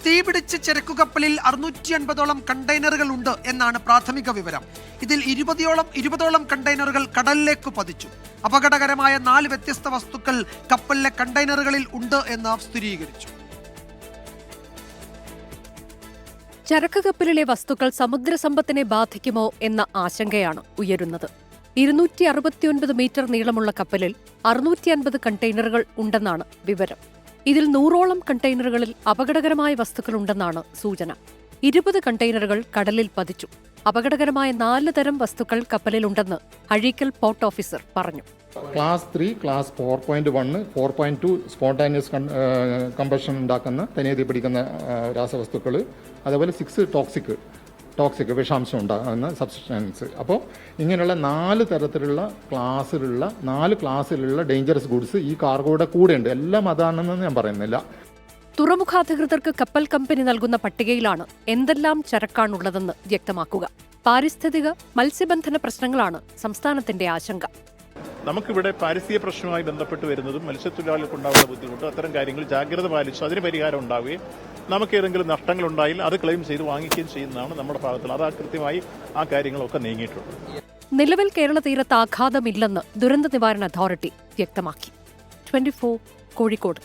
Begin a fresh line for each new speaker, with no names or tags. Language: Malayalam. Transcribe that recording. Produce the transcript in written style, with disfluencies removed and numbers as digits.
തീപിടിച്ച ചരക്കുകപ്പലിൽ 650ഓളം കണ്ടെയ്നറുകൾ ഉണ്ട് എന്നാണ് പ്രാഥമിക വിവരം. ഇതിൽ 20ഓളം കണ്ടെയ്നറുകൾ കടലിലേക്ക് പതിച്ചു. അപകടകരമായ 4 വ്യത്യസ്ത വസ്തുക്കൾ കപ്പലിലെ കണ്ടെയ്നറുകളിൽ ഉണ്ട് എന്ന് സ്ഥിരീകരിച്ചു.
ചരക്ക് കപ്പലിലെ വസ്തുക്കൾ സമുദ്രസമ്പത്തിനെ ബാധിക്കുമോ എന്ന ആശങ്കയാണ് ഉയരുന്നത്. 269 മീറ്റർ നീളമുള്ള കപ്പലിൽ 650 കണ്ടെയ്നറുകൾ ഉണ്ടെന്നാണ് വിവരം. ഇതിൽ 100ഓളം കണ്ടെയ്നറുകളിൽ അപകടകരമായ വസ്തുക്കളുണ്ടെന്നാണ് സൂചന. 20 കണ്ടെയ്നറുകൾ കടലിൽ പതിച്ചു. അപകടകരമായ 4 തരം വസ്തുക്കൾ കപ്പലിലുണ്ടെന്ന് അഴീക്കൽ പോർട്ട് ഓഫീസർ പറഞ്ഞു.
ക്ലാസ് 3, ക്ലാസ് 4.1, 4.2 സ്പോണ്ടാനിയസ് കമ്പഷൻ ഉണ്ടാക്കുന്ന തനിയെ പിടിക്കുന്ന രാസവസ്തുക്കൾ, അതേപോലെ 6 ടോക്സിക് വിഷാംശം ഉണ്ടാകുന്ന സബ്സ്റ്റൻസ്. അപ്പോൾ ഇങ്ങനെയുള്ള 4 തരത്തിലുള്ള ക്ലാസ്സിലുള്ള ഡേഞ്ചറസ് ഗുഡ്സ് ഈ കാർഗോയുടെ കൂടെയുണ്ട്. എല്ലാം അതാണെന്ന് ഞാൻ പറയുന്നില്ല.
തുറമുഖാധികൃതർക്ക് കപ്പൽ കമ്പനി നൽകുന്ന പട്ടികയിലാണ് എന്തെല്ലാം ചരക്കാണുള്ളതെന്ന് വ്യക്തമാക്കുക. പാരിസ്ഥിതിക മത്സ്യബന്ധന പ്രശ്നങ്ങളാണ് സംസ്ഥാനത്തിന്റെ ആശങ്ക.
നമുക്കിവിടെ പാരിസ്ഥിതിക പ്രശ്നവുമായി ബന്ധപ്പെട്ട് വരുന്നതും മത്സ്യത്തൊഴിലാളികൾക്ക് ഉണ്ടാകുന്ന ബുദ്ധിമുട്ട്, അത്തരം കാര്യങ്ങൾ ജാഗ്രത പാലിച്ച് അതിന് പരിഹാരം ഉണ്ടാവുകയും നമുക്ക് ഏതെങ്കിലും നഷ്ടങ്ങൾ ഉണ്ടായാൽ അത് ക്ലെയിം ചെയ്ത് വാങ്ങിക്കുകയും ചെയ്യുന്നതാണ് നമ്മുടെ ഭാഗത്തിൽ. അത് കൃത്യമായി ആ കാര്യങ്ങളൊക്കെ നീങ്ങിയിട്ടുണ്ട്.
നിലവിൽ കേരള തീരത്ത് ആഘാതമില്ലെന്ന് ദുരന്ത നിവാരണ അതോറിറ്റി വ്യക്തമാക്കി. 24 കോഴിക്കോട്.